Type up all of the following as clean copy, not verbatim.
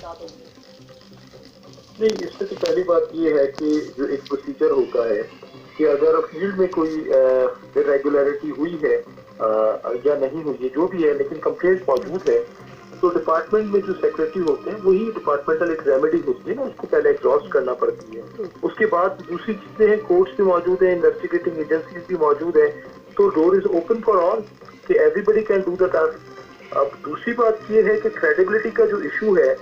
साथ होंगे? नहीं, इसमें तो पहली बात ये है कि जो एक प्रोसीजर होता है कि अगर फील्ड में कोई इरेगुलरिटी हुई है या नहीं हुई है, जो भी है, लेकिन कंप्लेंट मौजूद है, तो डिपार्टमेंट में जो सेक्रेटरी होते हैं वही डिपार्टमेंटल एक रेमेडी होती है ना, उसको पहले एग्जॉस्ट करना पड़ती है। उसके बाद दूसरी चीजें हैं, कोर्ट्स भी मौजूद है, इन्वेस्टिगेटिंग एजेंसीज भी मौजूद है, तो door is open for all कि everybody can do the task. अब दूसरी बात ये है कि क्रेडिबिलिटी का जो इशू है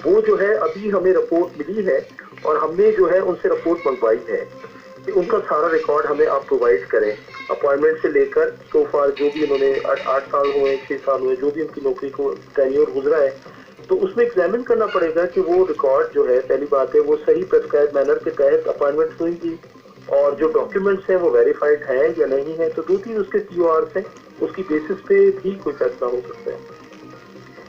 वो जो है अभी हमें रिपोर्ट मिली है और हमने जो है उनसे रिपोर्ट मंगवाई है कि उनका सारा रिकॉर्ड हमें आप प्रोवाइड करें, अपॉइंटमेंट से लेकर सो फार जो भी उन्होंने 8 साल हुए, 6 साल हुए, जो भी उनकी नौकरी को टेन्योर गुजरा है, तो उसमें एग्जामिन करना पड़ेगा कि वो रिकॉर्ड जो है, पहली बात है वो सही प्रेस्क्राइब मैनर के तहत अपॉइंटमेंट हुई थी और जो डॉक्यूमेंट्स हैं वो वेरीफाइड है या नहीं है। तो 2-3 उसके CORs हैं, उसकी बेसिस पे भी कोई फैसला हो सकता है।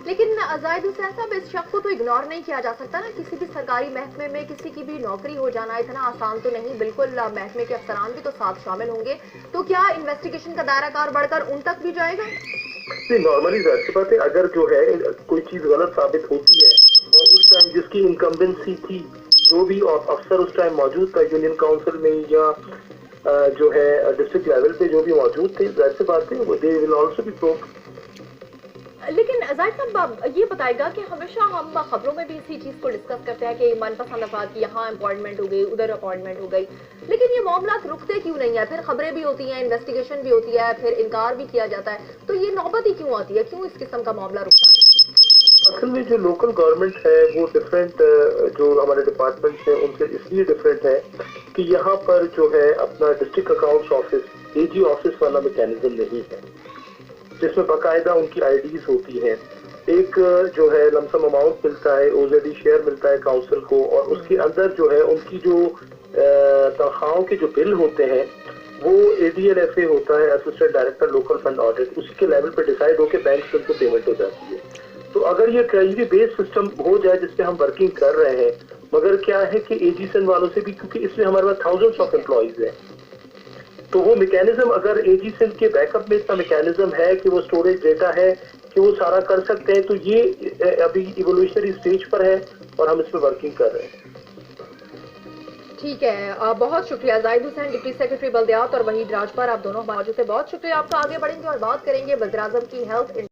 लेकिन जाहिद हुसैन साहब, इस शक को तो इग्नोर नहीं किया जा सकता ना, किसी भी सरकारी महकमे में किसी की भी नौकरी हो जाना इतना आसान तो नहीं, बिल्कुल महकमे के अफसरान भी तो साथ शामिल होंगे, तो क्या इन्वेस्टिगेशन का दायरा कार बढ़कर उन तक भी जाएगा? नहीं, नॉर्मली जाहिर सी बात है, अगर जो है कोई चीज गलत साबित होती है और उस टाइम जिसकी इनकम्बेंसी थी, जो भी अफसर उस टाइम मौजूद था यूनियन काउंसिल में या जो है डिस्ट्रिक्ट लेवल पे जो भी मौजूद थे, जाहिर सी बात है वो they will also be proved. लेकिन जाहिद साहब ये बताएगा कि हमेशा हम खबरों में भी इसी चीज को डिस्कस करते हैं कि मनपसंद अफराद की यहाँ अपॉइंटमेंट हो गई, उधर अपॉइंटमेंट हो गई, लेकिन ये मामला रुकते क्यों नहीं है? फिर खबरें भी होती हैं, इन्वेस्टिगेशन भी होती है, फिर इनकार भी किया जाता है, तो ये नौबत ही क्यों आती है? क्यों इस किस्म का मामला रुकता है? असल में जो लोकल गवर्नमेंट है वो डिफरेंट, जो हमारे डिपार्टमेंट है उनसे इसलिए डिफरेंट है कि यहाँ पर जो है अपना district accounts office, AG office वाला मैकेनिज्म नहीं है जिसमें बाकायदा उनकी IDs होती हैं। एक जो है लमसम अमाउंट मिलता है, OZD शेयर मिलता है काउंसिल को, और उसके अंदर जो है उनकी जो तनख्वाहों के जो बिल होते हैं वो ADLFA होता है, assistant director local fund audit, उसी के लेवल पर डिसाइड होकर बैंक से उनको पेमेंट हो जाती है। तो अगर ये ट्रेजरी बेस्ड सिस्टम हो जाए जिसपे हम वर्किंग कर रहे हैं, मगर क्या है कि AGSN वालों से भी, क्योंकि इसमें हमारे पास थाउजेंड्स ऑफ एम्प्लॉइज हैं, तो वो मैकेनिज्म अगर AGSN के बैकअप में इतना मैकेनिज्म है कि वो स्टोरेज डेटा है कि वो सारा कर सकते हैं, तो ये अभी इवोल्यूशनरी स्टेज पर है और हम इस पर वर्किंग कर रहे हैं। ठीक है, बहुत शुक्रिया जाहिद हुसैन, डिप्टी सेक्रेटरी बल्दियात और वहीद राजपार, आप दोनों मौजूद थे, बहुत शुक्रिया आपका। आगे बढ़ेंगे और बात करेंगे वज़ीर-ए-आज़म की हेल्थ